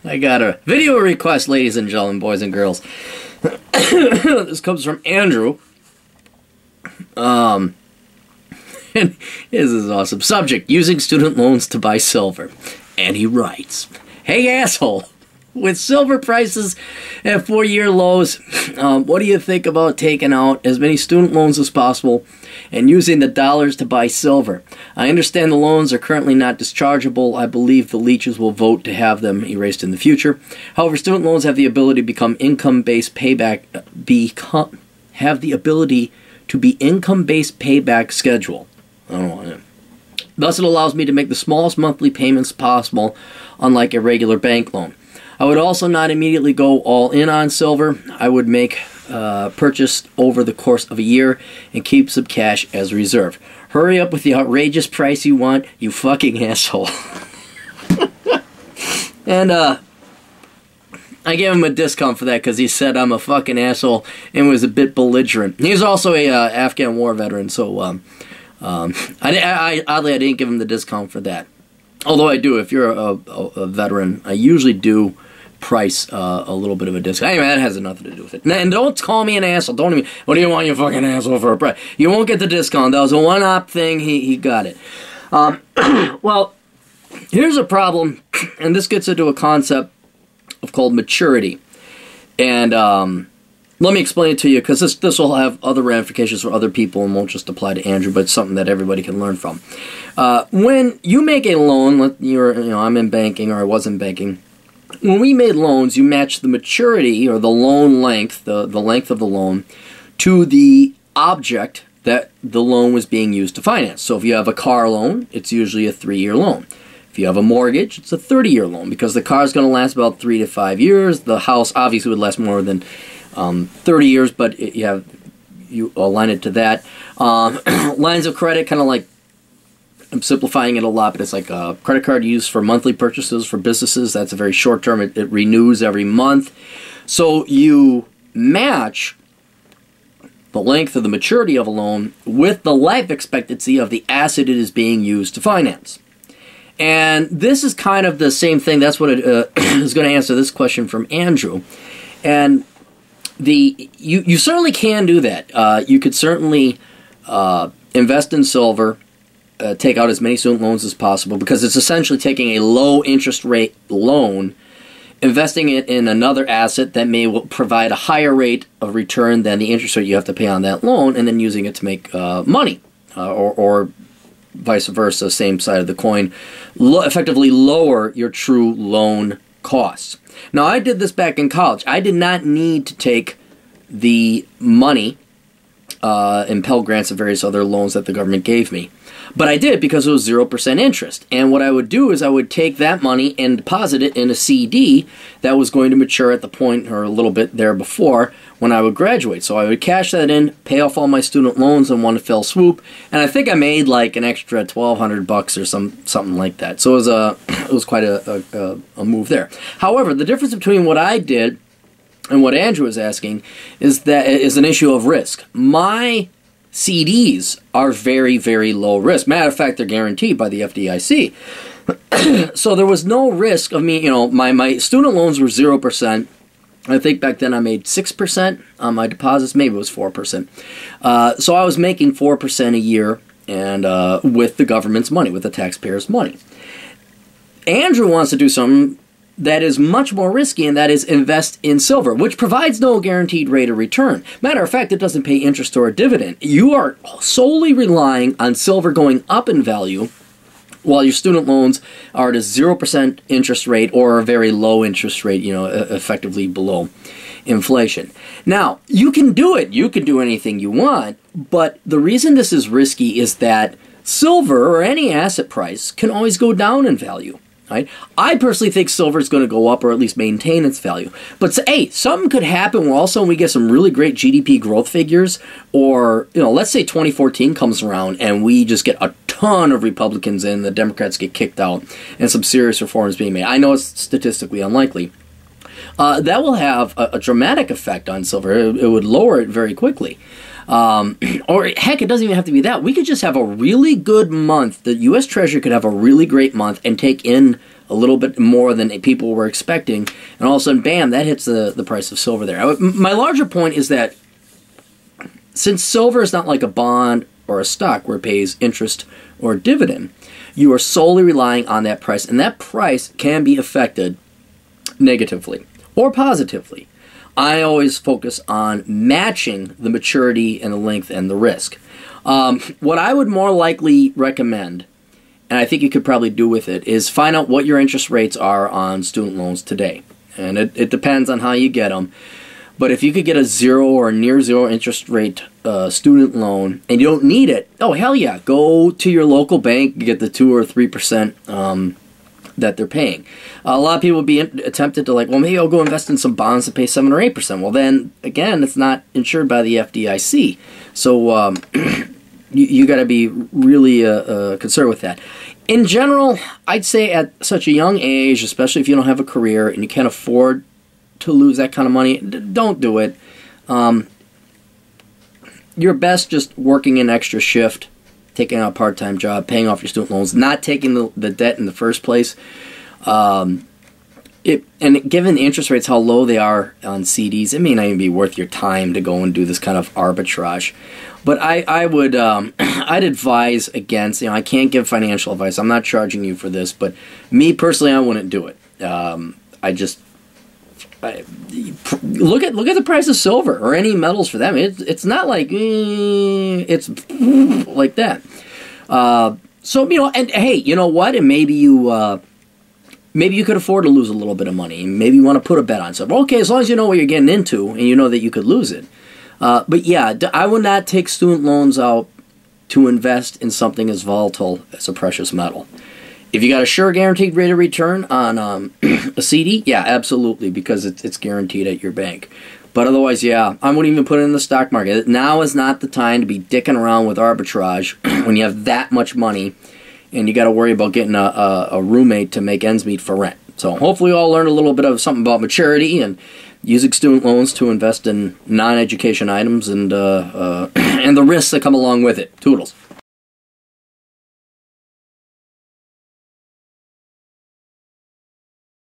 I got a video request, ladies and gentlemen, boys and girls. This comes from Andrew. And this is awesome. Subject: using student loans to buy silver. And he writes, "Hey asshole, with silver prices at 4-year lows, what do you think about taking out as many student loans as possible and using the dollars to buy silver? I understand the loans are currently not dischargeable. I believe the leeches will vote to have them erased in the future. However, student loans have the ability to become income-based payback, income-based payback schedule. I don't want it. Thus, it allows me to make the smallest monthly payments possible, unlike a regular bank loan. I would also not immediately go all in on silver. I would make purchase over the course of a year and keep some cash as reserve. Hurry up with the outrageous price you want, you fucking asshole." And I gave him a discount for that because he said I'm a fucking asshole and was a bit belligerent. He's also a Afghan war veteran, so I didn't give him the discount for that. Although I do, if you're a veteran, I usually do price a little bit of a discount. Anyway, that has nothing to do with it. And don't call me an asshole. Don't even, what do you want, you fucking asshole, for a price? You won't get the discount. That was a one-op thing. He got it. Well, here's a problem, and this gets into a concept called maturity. And let me explain it to you, because this will have other ramifications for other people and won't just apply to Andrew, but it's something that everybody can learn from. When you make a loan, I'm in banking, or I was in banking. When we made loans, you match the maturity, or the loan length, the length of the loan, to the object that the loan was being used to finance. So if you have a car loan, it's usually a 3-year loan. If you have a mortgage, it's a 30-year loan, because the car is going to last about 3 to 5 years. The house obviously would last more than 30 years, but you align it to that. Lines of credit, kind of like, I'm simplifying it a lot, but it's like a credit card used for monthly purchases for businesses. That's a very short term. It renews every month. So you match the length of the maturity of a loan with the life expectancy of the asset it is being used to finance. And this is kind of the same thing. That's what it is going to answer this question from Andrew. And you certainly can do that. You could certainly invest in silver, take out as many student loans as possible, because it's essentially taking a low interest rate loan, investing it in another asset that may provide a higher rate of return than the interest rate you have to pay on that loan, and then using it to make money, or vice versa, same side of the coin, effectively lower your true loan costs. Now, I did this back in college. I did not need to take the money and Pell Grants and various other loans that the government gave me. But I did because it was 0% interest. And what I would do is I would take that money and deposit it in a CD that was going to mature at the point, or a little bit there before, when I would graduate. So I would cash that in, pay off all my student loans in one fell swoop, and I think I made like an extra $1,200 or something like that. So it was quite a move there. However, the difference between what I did and what Andrew is asking is an issue of risk. My CDs are very, very low risk. Matter of fact, they're guaranteed by the FDIC. So there was no risk of me, my student loans were 0%. I think back then I made 6% on my deposits. Maybe it was 4%. So I was making 4% a year, and with the government's money, with the taxpayers' money. Andrew wants to do something that is much more risky, and that is invest in silver, which provides no guaranteed rate of return. Matter of fact, it doesn't pay interest or a dividend. You are solely relying on silver going up in value, while your student loans are at a 0% interest rate or a very low interest rate, effectively below inflation. Now, you can do it. You can do anything you want, but the reason this is risky is that silver, or any asset price, can always go down in value. Right? I personally think silver is going to go up, or at least maintain its value. But hey, something could happen where all of a sudden we get some really great GDP growth figures, or let's say 2014 comes around and we just get a ton of Republicans in, the Democrats get kicked out, and some serious reforms being made. I know it's statistically unlikely. That will have a dramatic effect on silver. It would lower it very quickly. Or heck, it doesn't even have to be that. We could just have a really good month. The U.S. Treasury could have a really great month and take in a little bit more than people were expecting, and all of a sudden, bam, that hits the price of silver there. My larger point is that since silver is not like a bond or a stock where it pays interest or dividend, you are solely relying on that price, and that price can be affected negatively or positively. I always focus on matching the maturity and the length and the risk. What I would more likely recommend, and I think you could probably do with it, is find out what your interest rates are on student loans today. And it depends on how you get them. But if you could get a 0 or near 0 interest rate student loan and you don't need it, oh, hell yeah, go to your local bank and get the 2 or 3% that they're paying. A lot of people would be tempted to well, maybe I'll go invest in some bonds that pay 7 or 8%. Well, then, again, it's not insured by the FDIC. So you got to be really concerned with that. In general, I'd say at such a young age, especially if you don't have a career and you can't afford to lose that kind of money, don't do it. You're best just working an extra shift, taking out a part-time job, paying off your student loans, not taking the debt in the first place. And given the interest rates, how low they are on CDs, it may not even be worth your time to go and do this kind of arbitrage. But I would I'd advise against. I can't give financial advice. I'm not charging you for this, but me personally, I wouldn't do it. Look at the price of silver or any metals for them. It's not like it's like that. So and hey, you know what? And maybe you could afford to lose a little bit of money. Maybe you want to put a bet on something. Okay, as long as you know what you're getting into and you know that you could lose it. But yeah, I would not take student loans out to invest in something as volatile as a precious metal. If you got a sure guaranteed rate of return on a CD, yeah, absolutely, because it's guaranteed at your bank. But otherwise, yeah, I wouldn't even put it in the stock market. Now is not the time to be dicking around with arbitrage when you have that much money and you got to worry about getting a roommate to make ends meet for rent. So hopefully you all learned a little bit of something about maturity and using student loans to invest in non-education items and the risks that come along with it. Toodles.